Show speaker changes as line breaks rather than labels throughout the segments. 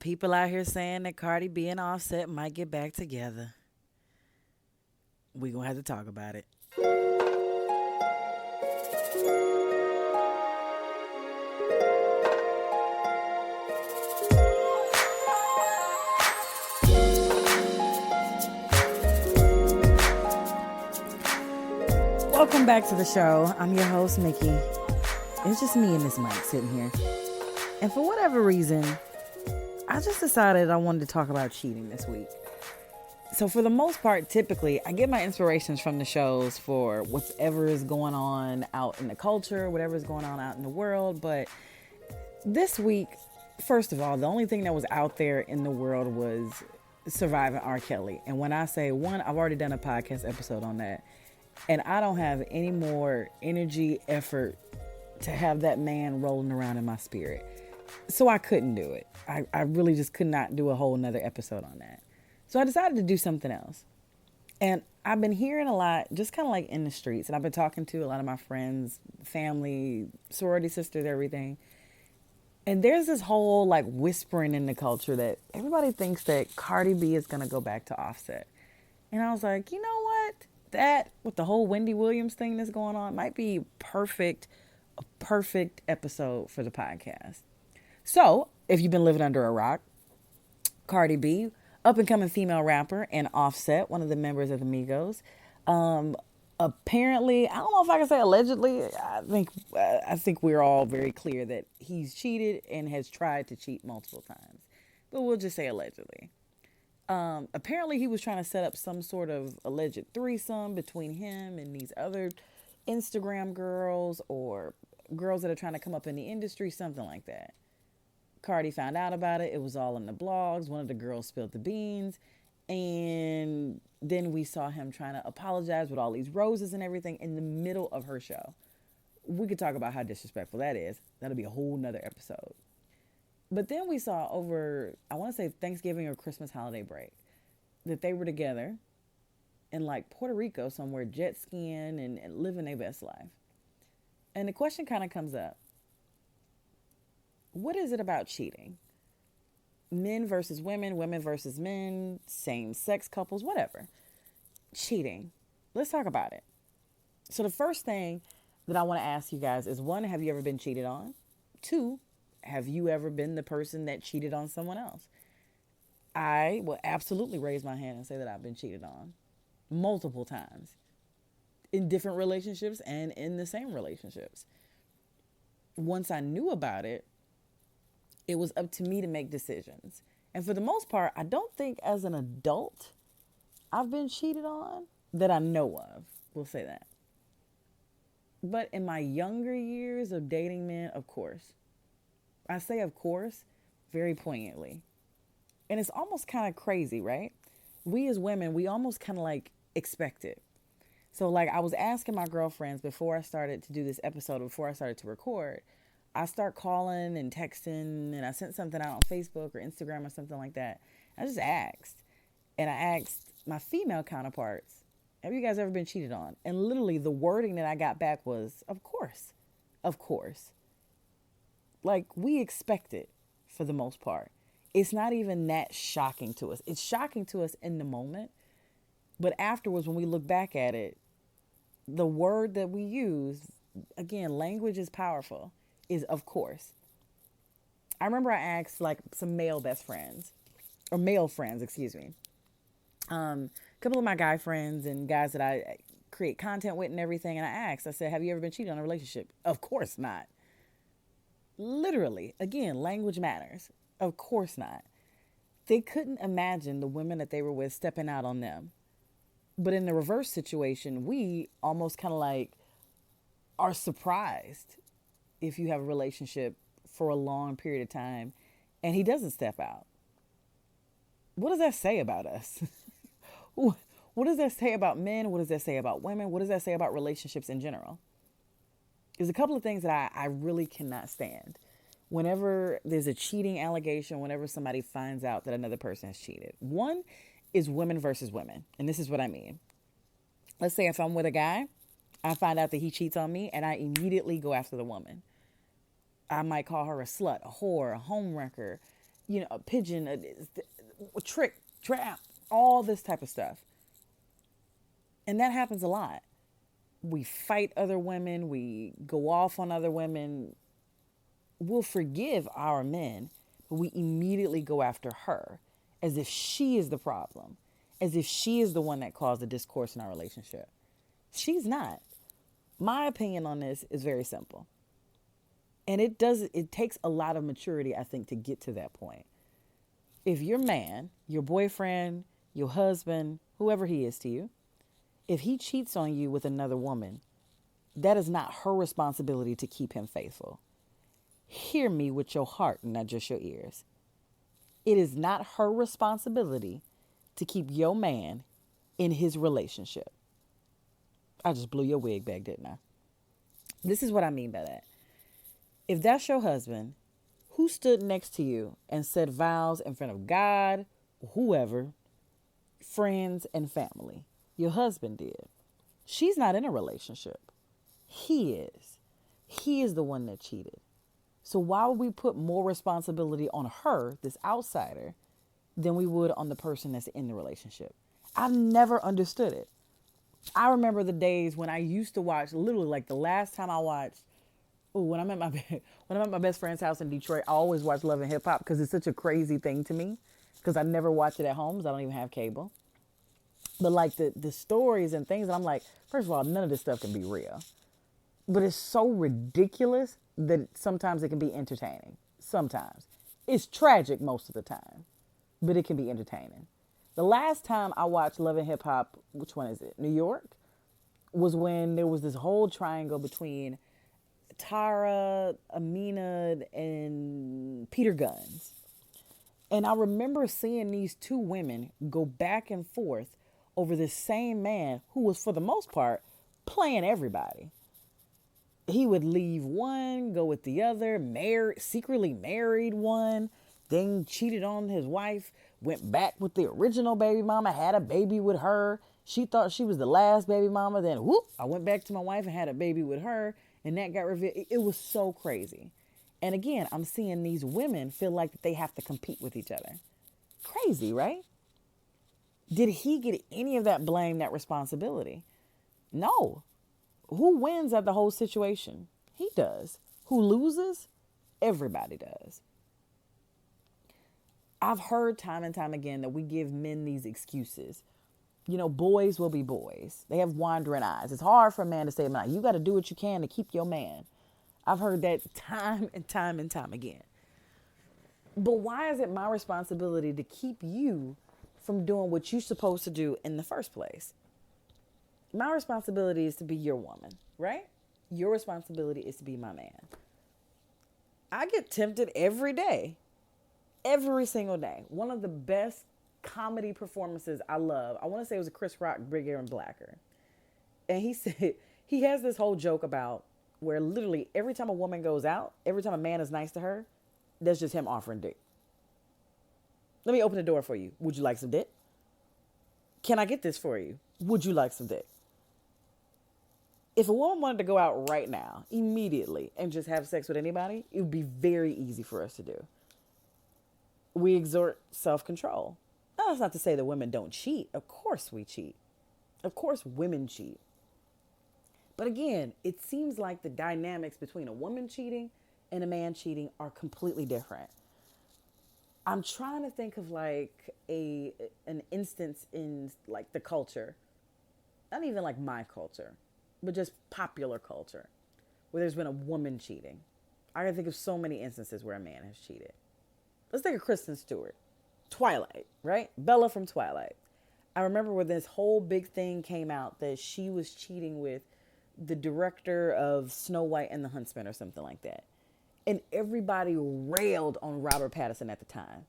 people out here saying that Cardi B and Offset might get back together. We gonna have to talk about it. Welcome back to the show. I'm your host, Mickey. It's just me and this mic sitting here. And for whatever reason, I just decided I wanted to talk about cheating this week. So for the most part, typically, I get my inspirations from the shows for whatever is going on out in the culture, whatever is going on out in the world. But this week, first of all, the only thing that was out there in the world was Surviving R. Kelly. And when I say one, I've already done a podcast episode on that. And I don't have any more energy, effort to have that man rolling around in my spirit. So I couldn't do it. I really just could not do a whole nother episode on that. So I decided to do something else. And I've been hearing a lot, just kind of like in the streets. And I've been talking to a lot of my friends, family, sorority sisters, everything. And there's this whole like whispering in the culture that everybody thinks that Cardi B is going to go back to Offset. And I was like, you know what? That, with the whole Wendy Williams thing that's going on, might be a perfect episode for the podcast. So, if you've been living under a rock, Cardi B, up and coming female rapper, and Offset, one of the members of the Migos, apparently, I don't know if I can say allegedly. I think we're all very clear that he's cheated and has tried to cheat multiple times, but we'll just say allegedly. Apparently he was trying to set up some sort of alleged threesome between him and these other Instagram girls or girls that are trying to come up in the industry, something like that. Cardi found out about it. It was all in the blogs. One of the girls spilled the beans. And then we saw him trying to apologize with all these roses and everything in the middle of her show. We could talk about how disrespectful that is. That'll be a whole nother episode. But then we saw over, I want to say Thanksgiving or Christmas holiday break, that they were together in like Puerto Rico somewhere, jet skiing and living their best life. And the question kind of comes up. What is it about cheating? Men versus women, women versus men, same sex couples, whatever. Cheating. Let's talk about it. So the first thing that I want to ask you guys is, one, have you ever been cheated on? Two, have you ever been the person that cheated on someone else? I will absolutely raise my hand and say that I've been cheated on multiple times in different relationships and in the same relationships. Once I knew about it, it was up to me to make decisions. And for the most part, I don't think as an adult I've been cheated on that I know of. We'll say that. But in my younger years of dating men, of course. I say of course very poignantly. And it's almost kind of crazy, right? We as women, we almost kind of like expect it. So like I was asking my girlfriends before I started to do this episode, before I started to record, I start calling and texting, and I sent something out on Facebook or Instagram or something like that. I just asked. And I asked my female counterparts, have you guys ever been cheated on? And literally the wording that I got back was, of course. Of course. Like, we expect it for the most part. It's not even that shocking to us. It's shocking to us in the moment. But afterwards, when we look back at it, the word that we use, again, language is powerful, is of course. I remember I asked like some male best friends, or male friends, excuse me. A couple of my guy friends and guys that I create content with and everything. And I said, have you ever been cheated on in a relationship? Of course not. Literally, again, language matters. Of course not. They couldn't imagine the women that they were with stepping out on them. But in the reverse situation, we almost kind of like are surprised if you have a relationship for a long period of time and he doesn't step out. What does that say about us? What does that say about men? What does that say about women? What does that say about relationships in general? There's a couple of things that I really cannot stand. Whenever there's a cheating allegation, whenever somebody finds out that another person has cheated. One is women versus women. And this is what I mean. Let's say if I'm with a guy, I find out that he cheats on me and I immediately go after the woman. I might call her a slut, a whore, a homewrecker, a pigeon, a trick, trap, all this type of stuff. And that happens a lot. We fight other women, we go off on other women. We'll forgive our men, but we immediately go after her as if she is the problem, as if she is the one that caused the discourse in our relationship. She's not. My opinion on this is very simple. And it takes a lot of maturity, I think, to get to that point. If your man, your boyfriend, your husband, whoever he is to you, if he cheats on you with another woman, that is not her responsibility to keep him faithful. Hear me with your heart, not just your ears. It is not her responsibility to keep your man in his relationship. I just blew your wig back, didn't I? This is what I mean by that. If that's your husband, who stood next to you and said vows in front of God, whoever, friends, and family? Your husband did. She's not in a relationship. He is. He is the one that cheated. So why would we put more responsibility on her, this outsider, than we would on the person that's in the relationship? I've never understood it. I remember the days when I used to watch, literally like the last time I watched, when I'm at my best friend's house in Detroit, I always watch Love and Hip Hop because it's such a crazy thing to me because I never watch it at home because I don't even have cable. But like the stories and things, and I'm like, first of all, none of this stuff can be real. But it's so ridiculous that sometimes it can be entertaining. Sometimes. It's tragic most of the time, but it can be entertaining. The last time I watched Love and Hip Hop, which one is it? New York, was when there was this whole triangle between Tara, Amina, and Peter Guns. And I remember seeing these two women go back and forth over this same man who was, for the most part, playing everybody. He would leave one, go with the other, secretly married one, then cheated on his wife, went back with the original baby mama, had a baby with her. She thought she was the last baby mama. Then, whoop, I went back to my wife and had a baby with her. And that got revealed. It was so crazy. And again, I'm seeing these women feel like they have to compete with each other. Crazy, right? Did he get any of that blame, that responsibility? No. Who wins at the whole situation? He does. Who loses? Everybody does. I've heard time and time again that we give men these excuses. Boys will be boys. They have wandering eyes. It's hard for a man to say, you got to do what you can to keep your man. I've heard that time and time and time again. But why is it my responsibility to keep you from doing what you're supposed to do in the first place? My responsibility is to be your woman, right? Your responsibility is to be my man. I get tempted every day, every single day. One of the best comedy performances I love, I want to say it was a Chris Rock, Bigger and Blacker. And he said, he has this whole joke about where literally every time a woman goes out, every time a man is nice to her, that's just him offering dick. Let me open the door for you. Would you like some dick? Can I get this for you? Would you like some dick? If a woman wanted to go out right now, immediately, and just have sex with anybody, it would be very easy for us to do. We exert self-control. Now, that's not to say that women don't cheat. Of course we cheat. Of course women cheat. But again, it seems like the dynamics between a woman cheating and a man cheating are completely different. I'm trying to think of like an instance in like the culture, not even like my culture, but just popular culture, where there's been a woman cheating. I can think of so many instances where a man has cheated. Let's think of Kristen Stewart. Twilight, right? Bella from Twilight. I remember when this whole big thing came out that she was cheating with the director of Snow White and the Huntsman or something like that. And everybody railed on Robert Pattinson at the time.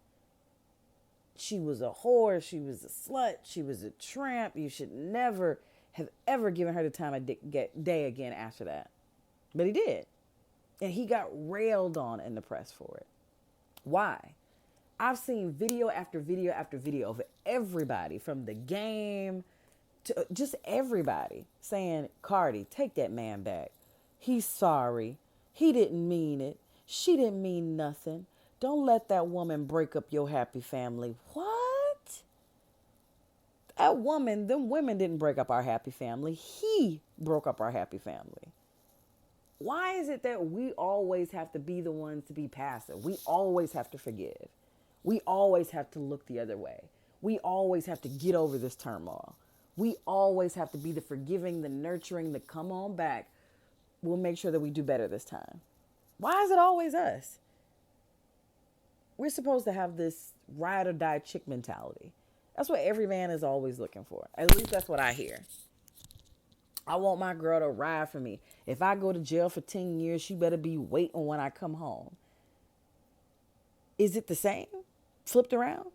She was a whore. She was a slut. She was a tramp. You should never have ever given her the time of day again after that. But he did. And he got railed on in the press for it. Why? I've seen video after video after video of everybody from The Game to just everybody saying, Cardi, take that man back. He's sorry. He didn't mean it. She didn't mean nothing. Don't let that woman break up your happy family. What? That woman, them women didn't break up our happy family. He broke up our happy family. Why is it that we always have to be the ones to be passive? We always have to forgive. We always have to look the other way. We always have to get over this turmoil. We always have to be the forgiving, the nurturing, the come on back. We'll make sure that we do better this time. Why is it always us? We're supposed to have this ride or die chick mentality. That's what every man is always looking for. At least that's what I hear. I want my girl to ride for me. If I go to jail for 10 years, she better be waiting when I come home. Is it the same? Flipped around?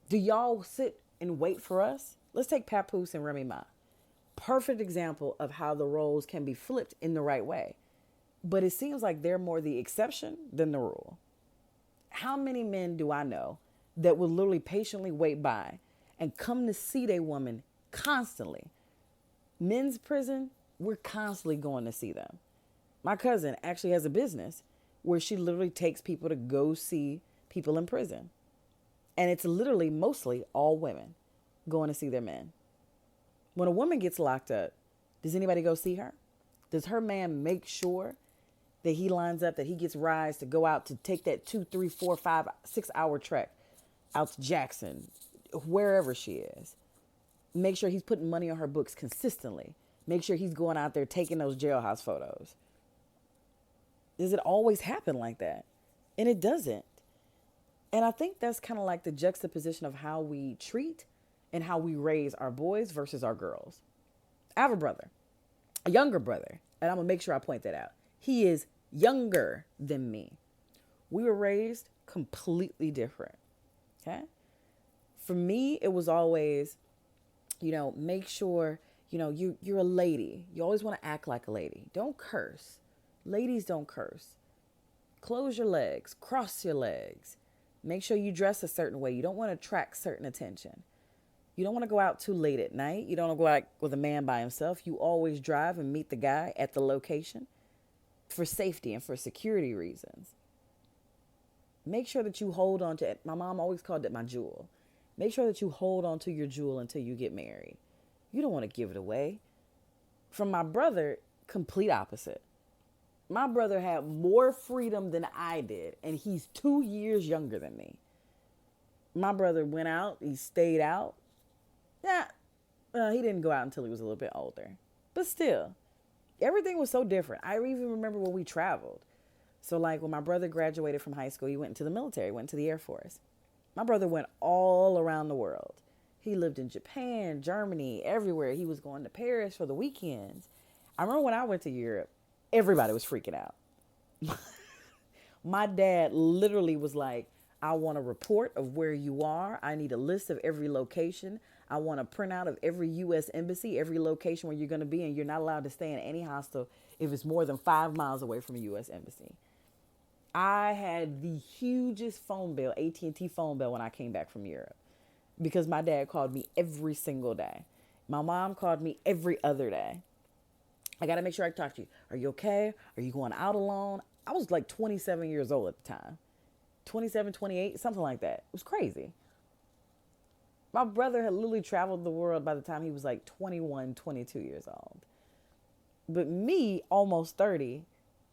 Do y'all sit and wait for us? Let's take Papoose and Remy Ma. Perfect example of how the roles can be flipped in the right way. But it seems like they're more the exception than the rule. How many men do I know that will literally patiently wait by and come to see their woman constantly? Men's prison, we're constantly going to see them. My cousin actually has a business where she literally takes people to go see people in prison. And it's literally mostly all women going to see their men. When a woman gets locked up, does anybody go see her? Does her man make sure that he lines up, that he gets rides to go out to take that 2, 3, 4, 5, 6 hour trek out to Jackson, wherever she is? Make sure he's putting money on her books consistently. Make sure he's going out there taking those jailhouse photos. Does it always happen like that? And it doesn't. And I think that's kind of like the juxtaposition of how we treat and how we raise our boys versus our girls. I have a brother, a younger brother, and I'm going to make sure I point that out. He is younger than me. We were raised completely different. Okay? For me, it was always, make sure, you're a lady. You always want to act like a lady. Don't curse. Ladies don't curse. Close your legs. Cross your legs. Make sure you dress a certain way. You don't want to attract certain attention. You don't want to go out too late at night. You don't want to go out with a man by himself. You always drive and meet the guy at the location for safety and for security reasons. Make sure that you hold on to it. My mom always called it my jewel. Make sure that you hold on to your jewel until you get married. You don't want to give it away. From my brother, complete opposite. My brother had more freedom than I did, and he's 2 years younger than me. My brother went out, he stayed out. He didn't go out until he was a little bit older. But still, everything was so different. I even remember when we traveled. So like when my brother graduated from high school, he went into the military, went to the Air Force. My brother went all around the world. He lived in Japan, Germany, everywhere. He was going to Paris for the weekends. I remember when I went to Europe, everybody was freaking out. My dad literally was like, I want a report of where you are. I need a list of every location. I want a printout of every U.S. embassy, every location where you're going to be, and you're not allowed to stay in any hostel if it's more than 5 miles away from a U.S. embassy. I had the hugest phone bill, AT&T phone bill, when I came back from Europe because my dad called me every single day. My mom called me every other day. I got to make sure I talk to you. Are you okay? Are you going out alone? I was like 27 years old at the time. 27, 28, something like that. It was crazy. My brother had literally traveled the world by the time he was like 21, 22 years old. But me, almost 30,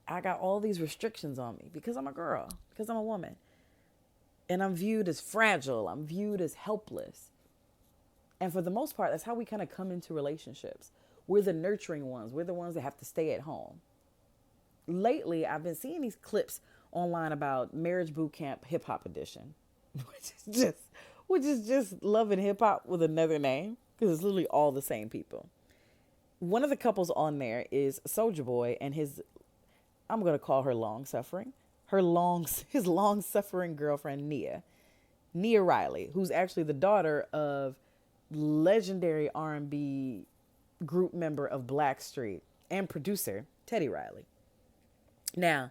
I got all these restrictions on me because I'm a girl, because I'm a woman. And I'm viewed as fragile. I'm viewed as helpless. And for the most part, that's how we kind of come into relationships. We're the nurturing ones. We're the ones that have to stay at home. Lately, I've been seeing these clips online about Marriage Boot Camp Hip Hop Edition, which is just Love and Hip Hop with another name because it's literally all the same people. One of the couples on there is Soulja Boy and his, I'm going to call her his long-suffering girlfriend, Nia Riley, who's actually the daughter of legendary R&B group member of Blackstreet and producer Teddy Riley. Now,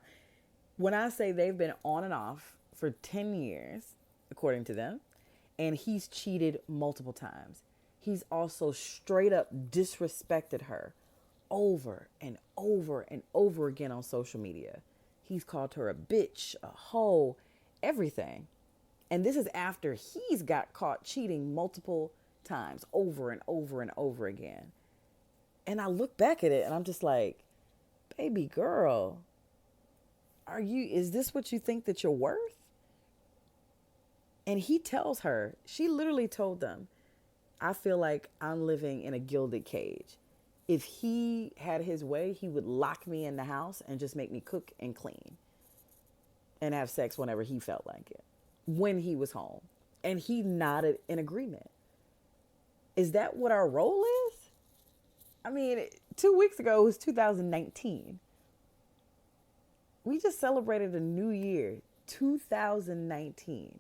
when I say they've been on and off for 10 years, according to them, and he's cheated multiple times, he's also straight up disrespected her over and over and over again on social media. He's called her a bitch, a hoe, everything. And this is after he's got caught cheating multiple times, over and over and over again. And I look back at it and I'm just like, baby girl, is this what you think that you're worth? And he tells her, she literally told them, I feel like I'm living in a gilded cage. If he had his way, he would lock me in the house and just make me cook and clean and have sex whenever he felt like it, when he was home. And he nodded in agreement. Is that what our role is? I mean, 2 weeks ago was 2019. We just celebrated a new year, 2019.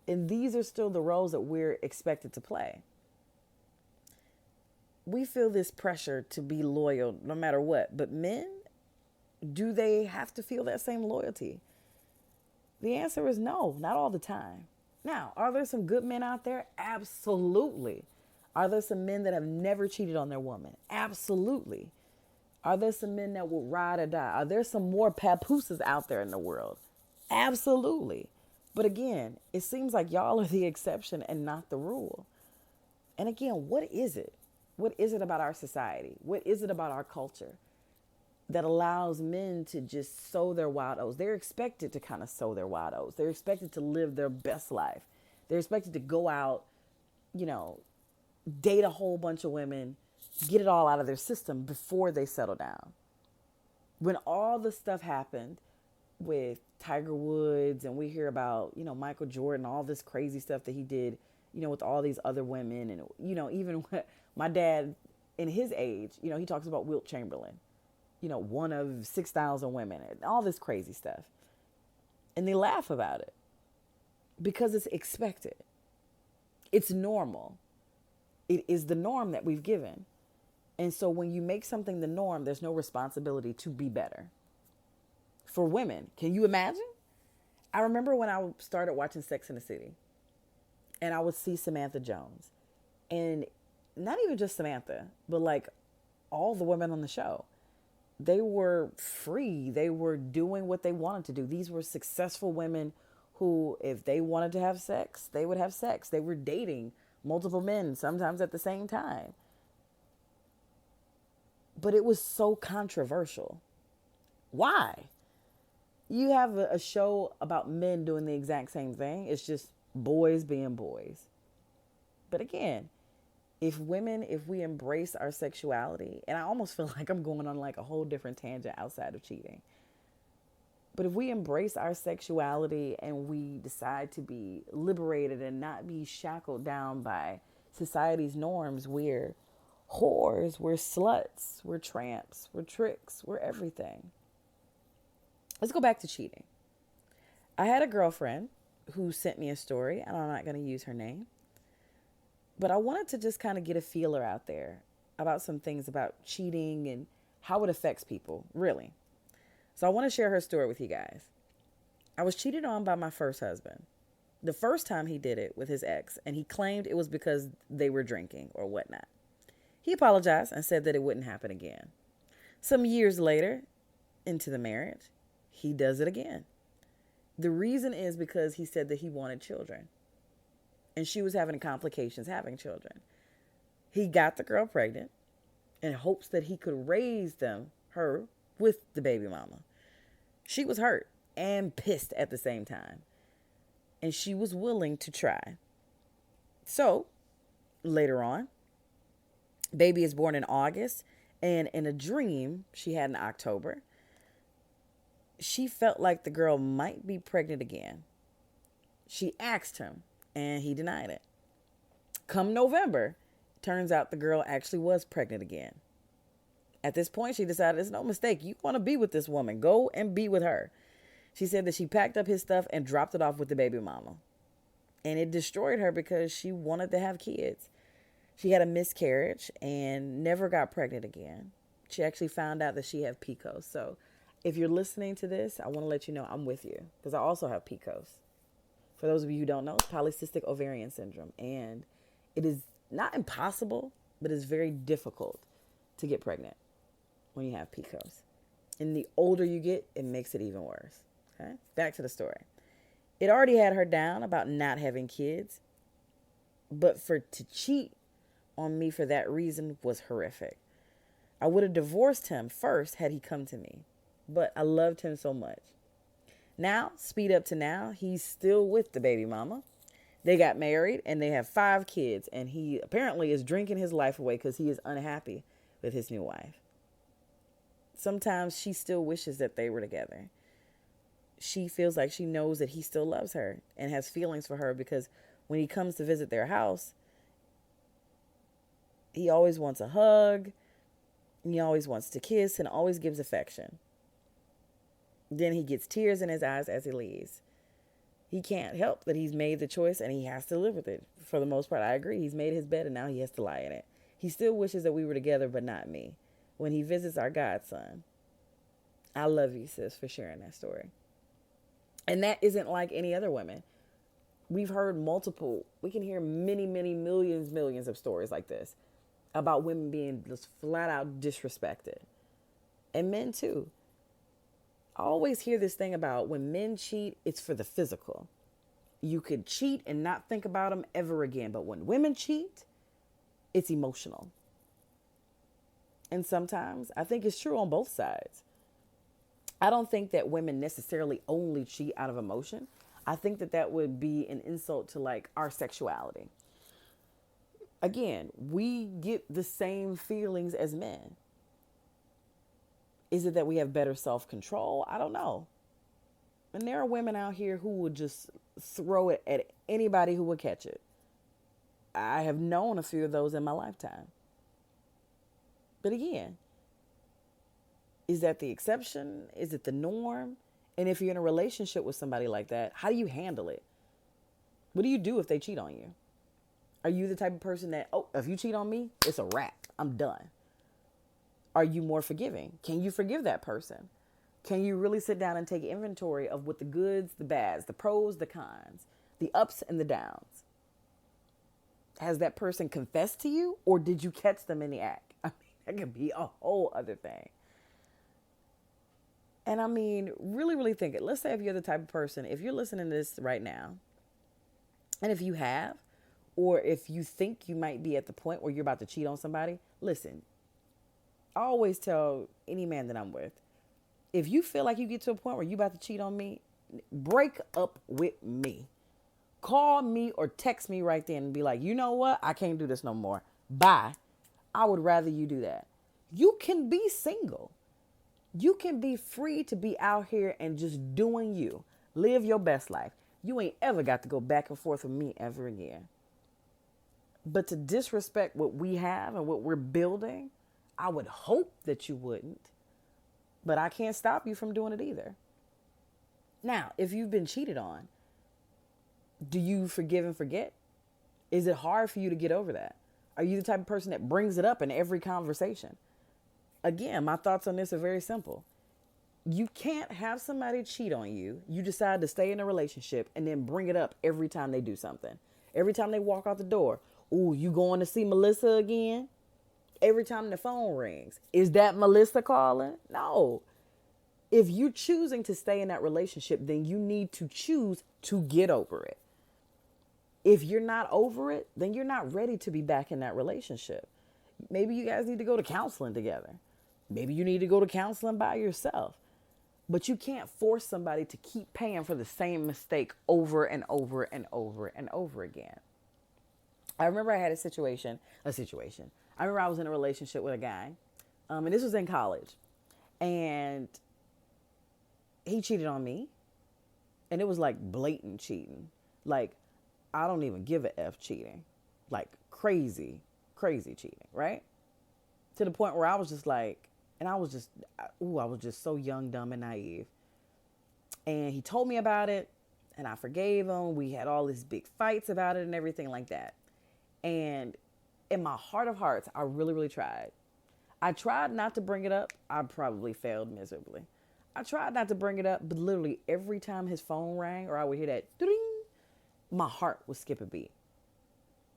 And these are still the roles that we're expected to play. We feel this pressure to be loyal no matter what. But men, do they have to feel that same loyalty? The answer is no, not all the time. Now, are there some good men out there? Absolutely. Are there some men that have never cheated on their woman? Absolutely. Are there some men that will ride or die? Are there some more papooses out there in the world? Absolutely. But again, it seems like y'all are the exception and not the rule. And again, what is it? What is it about our society? What is it about our culture that allows men to just sow their wild oats? They're expected to kind of sow their wild oats. They're expected to live their best life. They're expected to go out, date a whole bunch of women, get it all out of their system before they settle down. When all the stuff happened with Tiger Woods and we hear about, Michael Jordan, all this crazy stuff that he did, with all these other women. And, even my dad in his age, he talks about Wilt Chamberlain, one of 6,000 women and all this crazy stuff. And they laugh about it because it's expected. It's normal. It is the norm that we've given. And so when you make something the norm, there's no responsibility to be better. For women, can you imagine? I remember when I started watching Sex and the City and I would see Samantha Jones, and not even just Samantha, but like all the women on the show, they were free. They were doing what they wanted to do. These were successful women who, if they wanted to have sex, they would have sex. They were dating multiple men, sometimes at the same time. But it was so controversial. Why? You have a show about men doing the exact same thing. It's just boys being boys. But again, if we embrace our sexuality, and I almost feel like I'm going on like a whole different tangent outside of cheating. But if we embrace our sexuality and we decide to be liberated and not be shackled down by society's norms, we're whores, we're sluts, we're tramps, we're tricks, we're everything. Let's go back to cheating. I had a girlfriend who sent me a story, and I'm not going to use her name, but I wanted to just kind of get a feeler out there about some things about cheating and how it affects people, really. So I want to share her story with you guys. I was cheated on by my first husband. The first time he did it with his ex, and he claimed it was because they were drinking or whatnot. He apologized and said that it wouldn't happen again. Some years later, into the marriage, he does it again. The reason is because he said that he wanted children. And she was having complications having children. He got the girl pregnant in hopes that he could raise her, with the baby mama. She was hurt and pissed at the same time. And she was willing to try. So, later on, baby is born in August. And in a dream she had in October, she felt like the girl might be pregnant again. She asked him, and he denied it. Come November, turns out the girl actually was pregnant again. At this point, she decided it's no mistake. You want to be with this woman. Go and be with her. She said that she packed up his stuff and dropped it off with the baby mama. And it destroyed her because she wanted to have kids. She had a miscarriage and never got pregnant again. She actually found out that she had PCOS. So if you're listening to this, I want to let you know I'm with you because I also have PCOS. For those of you who don't know, it's polycystic ovarian syndrome. And it is not impossible, but it's very difficult to get pregnant when you have PCOS. And the older you get, it makes it even worse. Okay? Back to the story. It already had her down about not having kids, but for to cheat on me for that reason was horrific. I would have divorced him first had he come to me, but I loved him so much. Now, speed up to now, he's still with the baby mama. They got married and they have 5 kids, and he apparently is drinking his life away because he is unhappy with his new wife. Sometimes she still wishes that they were together. She feels like she knows that he still loves her and has feelings for her because when he comes to visit their house, he always wants a hug, and he always wants to kiss and always gives affection. Then he gets tears in his eyes as he leaves. He can't help that he's made the choice and he has to live with it. For the most part, I agree. He's made his bed and now he has to lie in it. He still wishes that we were together, but not me. When he visits our godson. I love you, sis, for sharing that story. And that isn't like any other women. We've heard multiple, we can hear many, many millions of stories like this about women being just flat out disrespected. And men too. I always hear this thing about when men cheat, it's for the physical. You could cheat and not think about them ever again. But when women cheat, it's emotional. And sometimes I think it's true on both sides. I don't think that women necessarily only cheat out of emotion. I think that that would be an insult to like our sexuality. Again, we get the same feelings as men. Is it that we have better self-control? I don't know. And there are women out here who would just throw it at anybody who would catch it. I have known a few of those in my lifetime. But again, is that the exception? Is it the norm? And if you're in a relationship with somebody like that, how do you handle it? What do you do if they cheat on you? Are you the type of person that, oh, if you cheat on me, it's a wrap. I'm done. Are you more forgiving? Can you forgive that person? Can you really sit down and take inventory of what the goods, the bads, the pros, the cons, the ups and the downs? Has that person confessed to you, or did you catch them in the act? I mean, that could be a whole other thing. And I mean, really think it. Let's say if you're the type of person, if you're listening to this right now, and if you have, or if you think you might be at the point where you're about to cheat on somebody, listen, I always tell any man that I'm with, if you feel like you get to a point where you're about to cheat on me, break up with me. Call me or text me right then and be like, you know what? I can't do this no more. Bye. I would rather you do that. You can be single. You can be free to be out here and just doing you. Live your best life. You ain't ever got to go back and forth with me ever again. But to disrespect what we have and what we're building, I would hope that you wouldn't. But I can't stop you from doing it either. Now, if you've been cheated on, do you forgive and forget? Is it hard for you to get over that? Are you the type of person that brings it up in every conversation? Again, my thoughts on this are very simple. You can't have somebody cheat on you. You decide to stay in a relationship and then bring it up every time they do something. Every time they walk out the door. Ooh, you going to see Melissa again? Every time the phone rings. Is that Melissa calling? No. If you're choosing to stay in that relationship, then you need to choose to get over it. If you're not over it, then you're not ready to be back in that relationship. Maybe you guys need to go to counseling together. Maybe you need to go to counseling by yourself. But you can't force somebody to keep paying for the same mistake over and over and over and over again. I remember I had a situation. I remember I was in a relationship with a guy, and this was in college. And he cheated on me. And it was like blatant cheating. Like, I don't even give a F cheating. Like crazy cheating, right? To the point where I was just like, and I was just so young, dumb, and naive. And he told me about it, and I forgave him. We had all these big fights about it and everything like that. And in my heart of hearts, I really tried. I tried not to bring it up. I probably failed miserably. I tried not to bring it up, but literally every time his phone rang or I would hear that ding, my heart would skip a beat.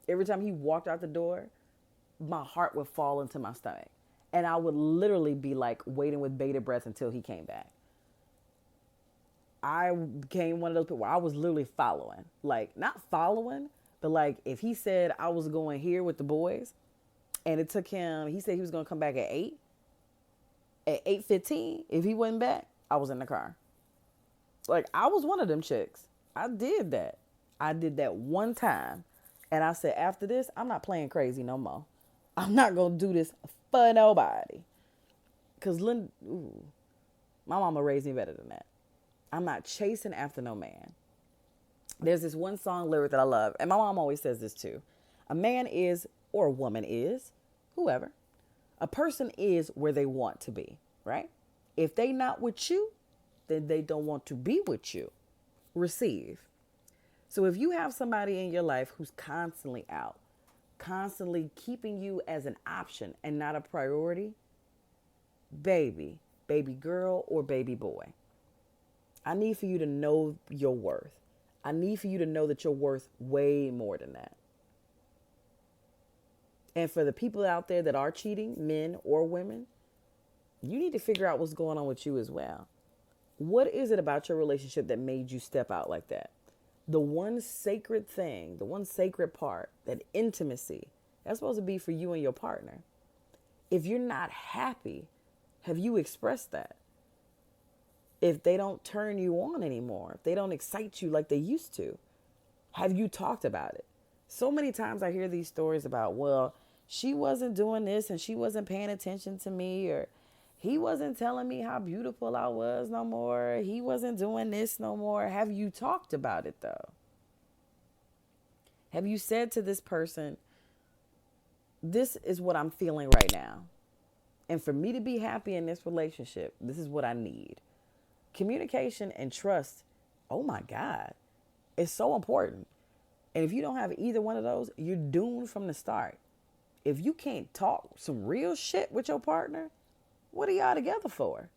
Every time he walked out the door, my heart would fall into my stomach. And I would literally be like waiting with bated breath until he came back. I became one of those people where I was literally following. Like, not following, but like if he said I was going here with the boys and it took him, he said he was going to come back at 8, at 8:15, if he wasn't back, I was in the car. Like, I was one of them chicks. I did that. I did that one time. And I said, after this, I'm not playing crazy no more. I'm not going to do this for nobody. Because my mama raised me better than that. I'm not chasing after no man. There's this one song lyric that I love. And my mom always says this too. A man is, or a woman is, whoever. A person is where they want to be, right? If they not with you, then they don't want to be with you. Receive. So if you have somebody in your life who's constantly out, constantly keeping you as an option and not a priority, baby girl, or baby boy, I need for you to know your worth. I need for you to know that you're worth way more than that. And for the people out there that are cheating, men or women, you need to figure out what's going on with you as well. What is it about your relationship that made you step out like that? The one sacred thing, the one sacred part, that intimacy, that's supposed to be for you and your partner. If you're not happy, have you expressed that? If they don't turn you on anymore, if they don't excite you like they used to, have you talked about it? So many times I hear these stories about, well, she wasn't doing this and she wasn't paying attention to me, or he wasn't telling me how beautiful I was no more. He wasn't doing this no more. Have you talked about it though? Have you said to this person, this is what I'm feeling right now. And for me to be happy in this relationship, this is what I need. Communication and trust, oh my God, it's so important. And if you don't have either one of those, you're doomed from the start. If you can't talk some real shit with your partner, what are y'all together for?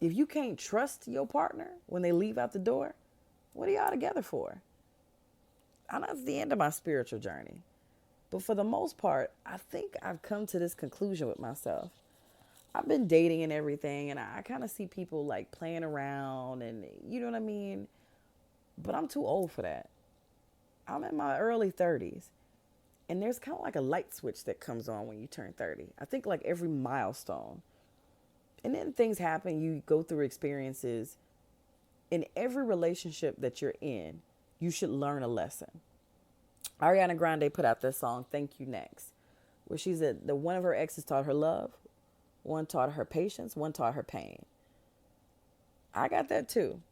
If you can't trust your partner when they leave out the door, what are y'all together for? I'm at the end of my spiritual journey. But for the most part, I think I've come to this conclusion with myself. I've been dating and everything, and I kind of see people like playing around and you know what I mean? But I'm too old for that. I'm in my early 30s. And there's kind of like a light switch that comes on when you turn 30. I think like every milestone. And then things happen. You go through experiences. In every relationship that you're in, you should learn a lesson. Ariana Grande put out this song, Thank You Next, where she said that one of her exes taught her love. One taught her patience. One taught her pain. I got that too.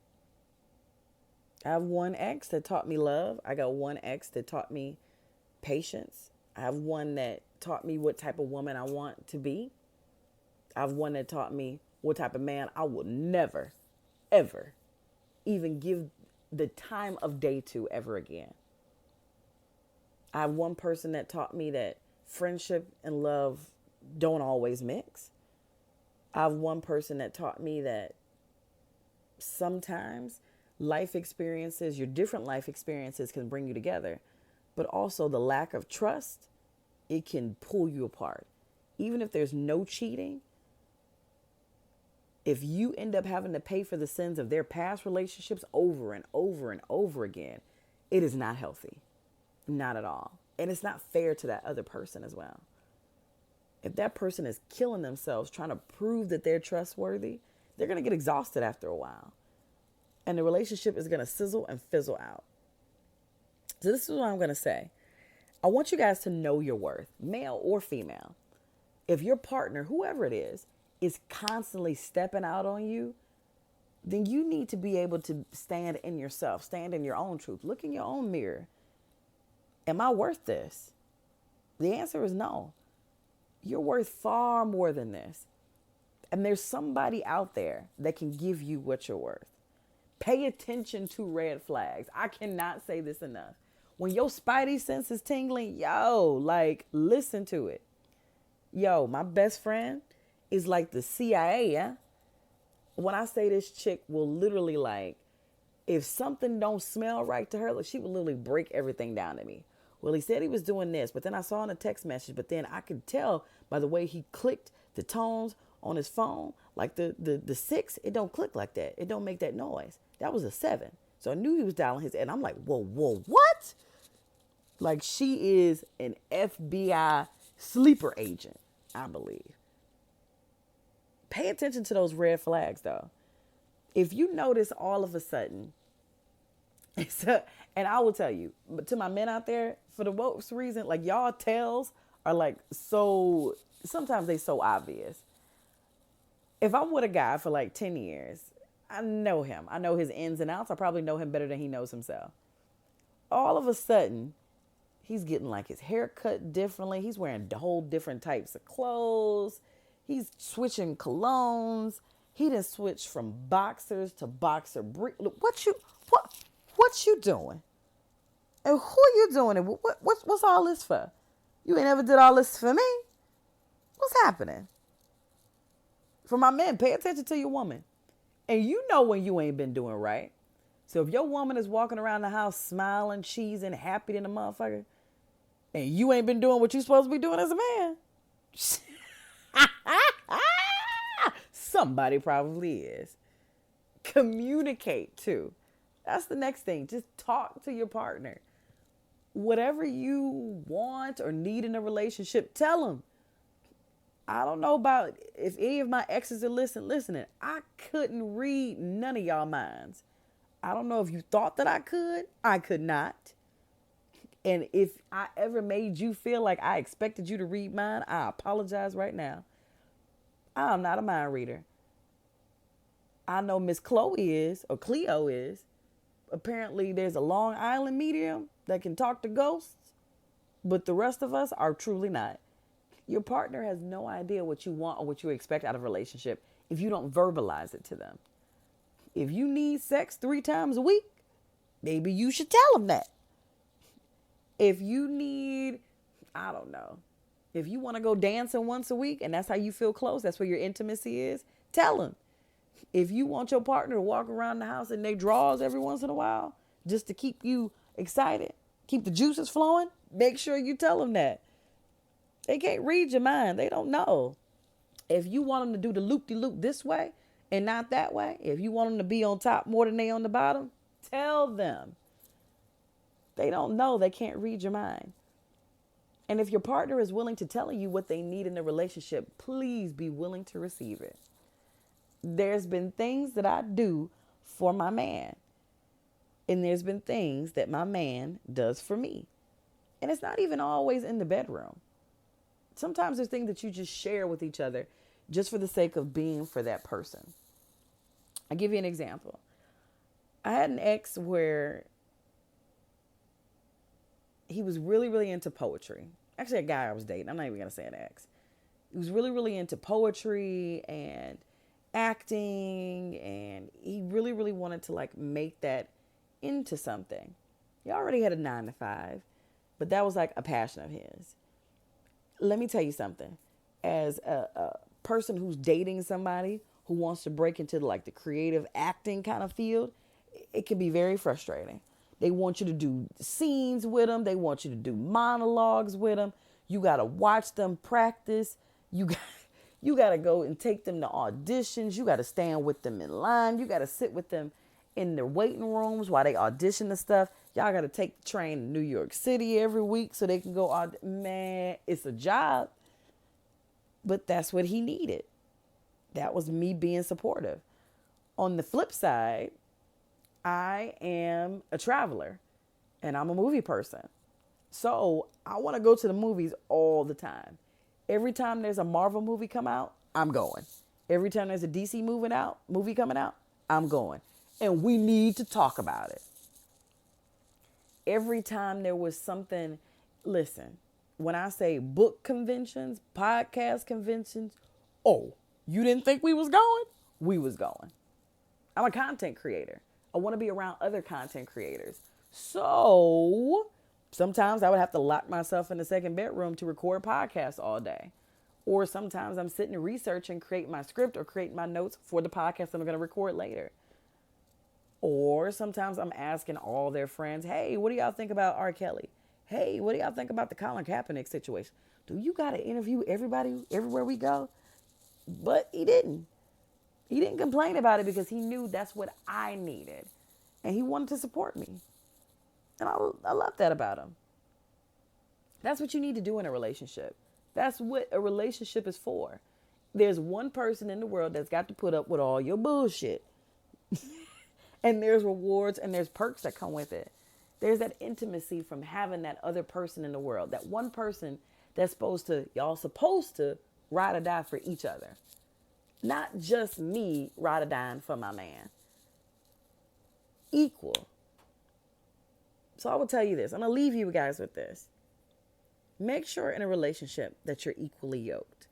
I have one ex that taught me love. I got one ex that taught me patience. I have one that taught me what type of woman I want to be. I have one that taught me what type of man I will never, ever even give the time of day to ever again. I have one person that taught me that friendship and love don't always mix. I have one person that taught me that sometimes life experiences, your different life experiences can bring you together. But also the lack of trust, it can pull you apart. Even if there's no cheating, if you end up having to pay for the sins of their past relationships over and over and over again, it is not healthy. Not at all. And it's not fair to that other person as well. If that person is killing themselves trying to prove that they're trustworthy, they're going to get exhausted after a while. And the relationship is going to sizzle and fizzle out. So this is what I'm going to say. I want you guys to know your worth, male or female. If your partner, whoever it is constantly stepping out on you, then you need to be able to stand in yourself, stand in your own truth. Look in your own mirror. Am I worth this? The answer is no. You're worth far more than this. And there's somebody out there that can give you what you're worth. Pay attention to red flags. I cannot say this enough. When your spidey sense is tingling, like, listen to it. My best friend is like the CIA, yeah? When I say this chick will literally, like, if something don't smell right to her, like, she will literally break everything down to me. Well, he said he was doing this, but then I saw in a text message, but then I could tell by the way he clicked the tones on his phone, like the six, it don't click like that. It don't make that noise. That was a seven. So I knew he was dialing his, and I'm like, whoa, what? Like she is an FBI sleeper agent, I believe. Pay attention to those red flags, though. If you notice all of a sudden, and I will tell you, but to my men out there, for the most reason, like y'all tells are like so, sometimes they so obvious. If I'm with a guy for like 10 years, I know him. I know his ins and outs. I probably know him better than he knows himself. All of a sudden, he's getting like his hair cut differently. He's wearing whole different types of clothes. He's switching colognes. He done switched from boxers to boxer brief. What you doing? And who you doing it? What's all this for? You ain't ever did all this for me. What's happening? For my men, pay attention to your woman. And you know when you ain't been doing right. So if your woman is walking around the house smiling, cheesing, happy than a motherfucker, and you ain't been doing what you supposed to be doing as a man, somebody probably is. Communicate too. That's the next thing. Just talk to your partner. Whatever you want or need in a relationship, tell them. I don't know about if any of my exes are listening. I couldn't read none of y'all minds. I don't know if you thought that I could. I could not. And if I ever made you feel like I expected you to read mine, I apologize right now. I'm not a mind reader. I know Miss Chloe is, or Cleo is. Apparently there's a Long Island medium that can talk to ghosts, but the rest of us are truly not. Your partner has no idea what you want or what you expect out of a relationship if you don't verbalize it to them. If you need sex 3 times a week, maybe you should tell them that. If you need, I don't know, if you want to go dancing once a week and that's how you feel close, that's where your intimacy is, tell them. If you want your partner to walk around the house in their drawers every once in a while just to keep you excited, keep the juices flowing, make sure you tell them that. They can't read your mind. They don't know. If you want them to do the loop-de-loop this way and not that way, if you want them to be on top more than they on the bottom, tell them. They don't know. They can't read your mind. And if your partner is willing to tell you what they need in a relationship, please be willing to receive it. There's been things that I do for my man. And there's been things that my man does for me. And it's not even always in the bedroom. Sometimes there's things that you just share with each other just for the sake of being for that person. I'll give you an example. I had an ex where he was really, really into poetry. Actually, a guy I was dating. I'm not even going to say an ex. He was really, really into poetry and acting, and he really, really wanted to like make that into something. He already had a 9-to-5, but that was like a passion of his. Let me tell you something. As a person who's dating somebody who wants to break into like the creative acting kind of field, it can be very frustrating. They want you to do scenes with them. They want you to do monologues with them. You got to watch them practice. You got to go and take them to auditions. You got to stand with them in line. You got to sit with them in their waiting rooms while they audition the stuff. Y'all got to take the train to New York City every week so they can go. Man, it's a job. But that's what he needed. That was me being supportive. On the flip side, I am a traveler and I'm a movie person. So I want to go to the movies all the time. Every time there's a Marvel movie come out, I'm going. Every time there's a DC movie coming out, I'm going. And we need to talk about it. Every time there was something, listen, when I say book conventions, podcast conventions, oh, you didn't think we was going? We was going. I'm a content creator. I want to be around other content creators. So sometimes I would have to lock myself in the second bedroom to record podcasts all day. Or sometimes I'm sitting and researching, create my script or create my notes for the podcast that I'm going to record later. Or sometimes I'm asking all their friends, hey, what do y'all think about R. Kelly? Hey, what do y'all think about the Colin Kaepernick situation? Do you got to interview everybody everywhere we go? But he didn't. He didn't complain about it because he knew that's what I needed. And he wanted to support me. And I love that about him. That's what you need to do in a relationship. That's what a relationship is for. There's one person in the world that's got to put up with all your bullshit. And there's rewards and there's perks that come with it. There's that intimacy from having that other person in the world. That one person that's y'all supposed to ride or die for each other. Not just me ride or dying for my man. Equal. So I will tell you this. I'm going to leave you guys with this. Make sure in a relationship that you're equally yoked.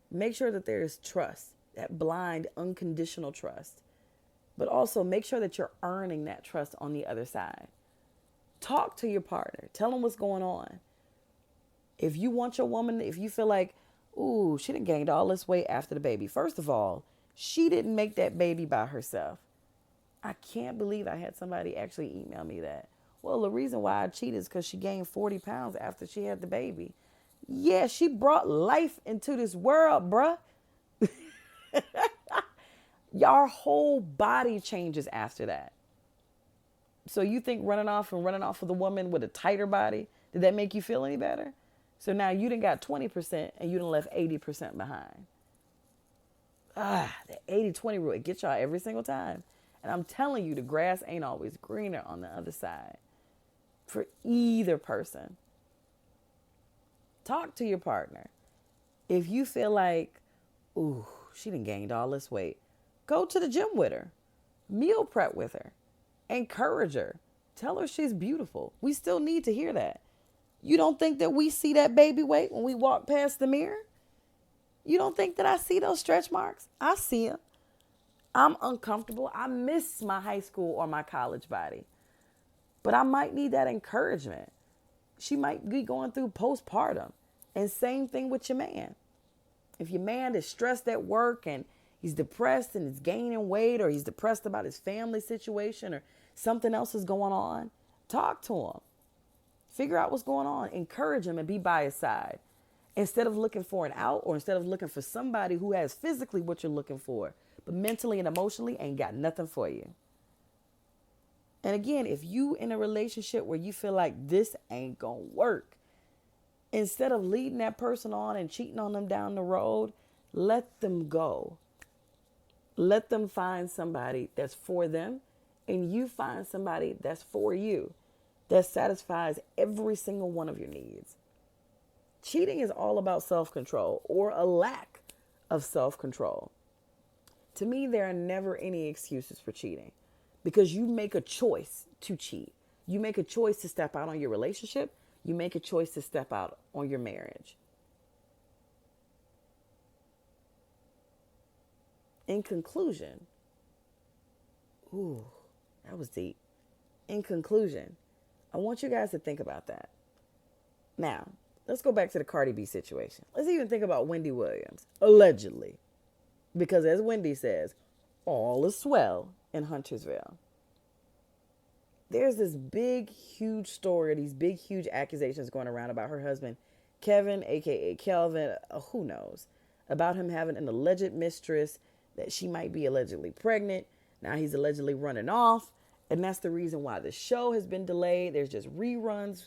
Make sure that there is trust, that blind, unconditional trust. But also make sure that you're earning that trust on the other side. Talk to your partner. Tell them what's going on. If you want your woman, if you feel like, ooh, she done gained all this weight after the baby. First of all, she didn't make that baby by herself. I can't believe I had somebody actually email me that. Well, the reason why I cheated is because she gained 40 pounds after she had the baby. Yeah, she brought life into this world, bruh. Your whole body changes after that. So you think running off with a woman with a tighter body, did that make you feel any better? So now you done got 20% and you done left 80% behind. The 80-20 rule, it gets y'all every single time. And I'm telling you, the grass ain't always greener on the other side for either person. Talk to your partner. If you feel like, ooh, she done gained all this weight, go to the gym with her. Meal prep with her. Encourage her. Tell her she's beautiful. We still need to hear that. You don't think that we see that baby weight when we walk past the mirror? You don't think that I see those stretch marks? I see them. I'm uncomfortable. I miss my high school or my college body. But I might need that encouragement. She might be going through postpartum. And same thing with your man. If your man is stressed at work and he's depressed and he's gaining weight, or he's depressed about his family situation, or something else is going on, talk to him. Figure out what's going on. Encourage him and be by his side. Instead of looking for an out, or instead of looking for somebody who has physically what you're looking for, but mentally and emotionally ain't got nothing for you. And again, if you in a relationship where you feel like this ain't gonna work, instead of leading that person on and cheating on them down the road, let them go. Let them find somebody that's for them, and you find somebody that's for you, that satisfies every single one of your needs. Cheating is all about self-control, or a lack of self-control. To me, there are never any excuses for cheating, because you make a choice to cheat. You make a choice to step out on your relationship. You make a choice to step out on your marriage. In conclusion, ooh, that was deep. In conclusion, I want you guys to think about that. Now, let's go back to the Cardi B situation. Let's even think about Wendy Williams, allegedly. Because as Wendy says, all is swell in Huntersville. There's this big, huge story, these big, huge accusations going around about her husband, Kevin, a.k.a. Kelvin, who knows, about him having an alleged mistress, that she might be allegedly pregnant. Now he's allegedly running off. And that's the reason why the show has been delayed. There's just reruns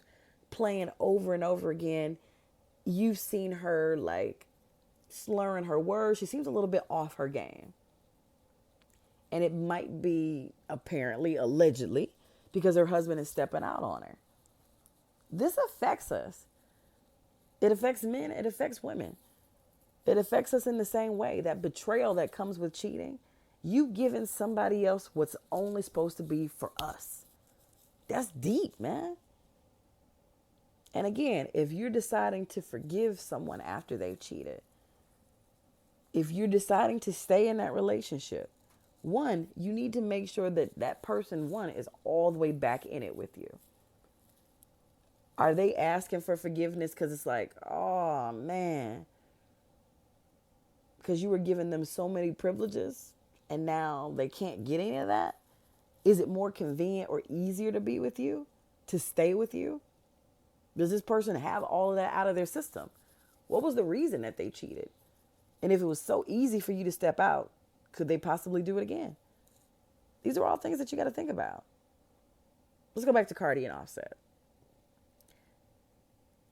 playing over and over again. You've seen her like slurring her words. She seems a little bit off her game. And it might be apparently, allegedly, because her husband is stepping out on her. This affects us. It affects men. It affects women. It affects us in the same way. That betrayal that comes with cheating. You giving somebody else what's only supposed to be for us. That's deep, man. And again, if you're deciding to forgive someone after they've cheated, if you're deciding to stay in that relationship, one, you need to make sure that that person, one, is all the way back in it with you. Are they asking for forgiveness because it's like, oh, man, because you were giving them so many privileges and now they can't get any of that? Is it more convenient or easier to be with you, to stay with you? Does this person have all of that out of their system? What was the reason that they cheated? And if it was so easy for you to step out, could they possibly do it again? These are all things that you got to think about. Let's go back to Cardi and Offset.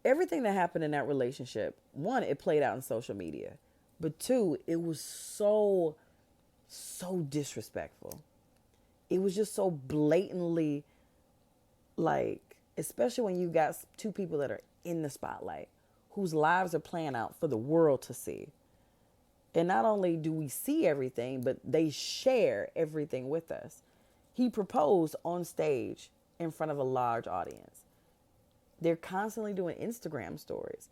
Everything that happened in that relationship, one, it played out in social media. But two, it was so disrespectful. It was just so blatantly, like, especially when you got two people that are in the spotlight, whose lives are playing out for the world to see. And not only do we see everything, but they share everything with us. He proposed on stage in front of a large audience. They're constantly doing Instagram stories.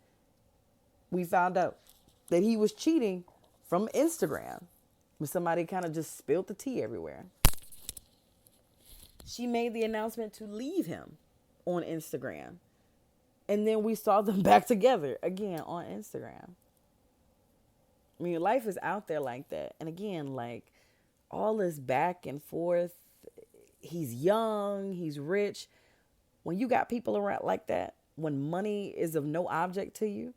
We found out that he was cheating from Instagram when somebody kind of just spilled the tea everywhere. She made the announcement to leave him on Instagram. And then we saw them back together again on Instagram. I mean, life is out there like that. And again, like all this back and forth. He's young, he's rich. When you got people around like that, when money is of no object to you,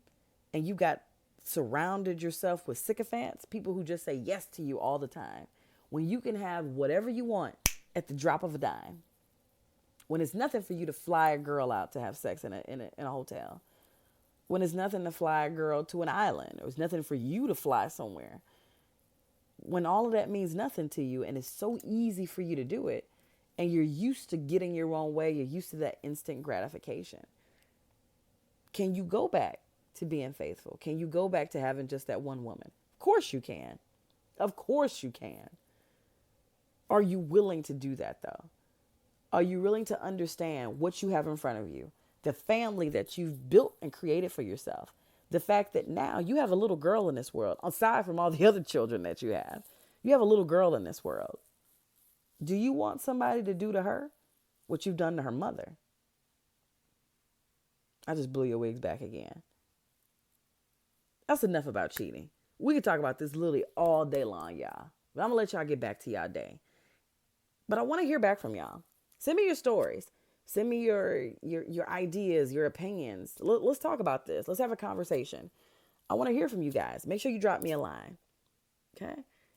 and you got surrounded yourself with sycophants, people who just say yes to you all the time, when you can have whatever you want at the drop of a dime, when it's nothing for you to fly a girl out to have sex in a hotel, when it's nothing to fly a girl to an island, or it's nothing for you to fly somewhere, when all of that means nothing to you and it's so easy for you to do it, and you're used to getting your own way, you're used to that instant gratification, can you go back to being faithful? Can you go back to having just that one woman? Of course you can. Of course you can. Are you willing to do that though? Are you willing to understand what you have in front of you? The family that you've built and created for yourself. The fact that now you have a little girl in this world, aside from all the other children that you have. You have a little girl in this world. Do you want somebody to do to her what you've done to her mother? I just blew your wigs back again. That's enough about cheating. We could talk about this literally all day long, y'all. But I'm going to let y'all get back to y'all day. But I want to hear back from y'all. Send me your stories. Send me your ideas, your opinions. Let's talk about this. Let's have a conversation. I want to hear from you guys. Make sure you drop me a line. Okay?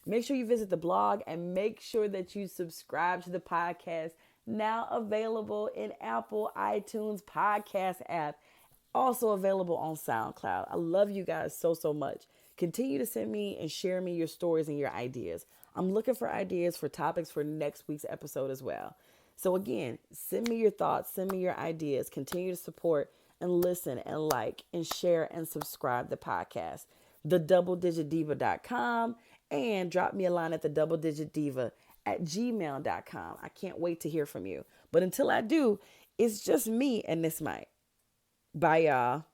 Make sure you visit the blog and make sure that you subscribe to the podcast, now available in Apple iTunes podcast app, also available on SoundCloud. I love you guys so much. Continue to send me and share me your stories and your ideas. I'm looking for ideas for topics for next week's episode as well. So again, send me your thoughts, send me your ideas. Continue to support and listen and like and share and subscribe the podcast. TheDoubleDigitDiva.com, and drop me a line at TheDoubleDigitDiva@gmail.com. I can't wait to hear from you. But until I do, it's just me and this mic. Bye, y'all.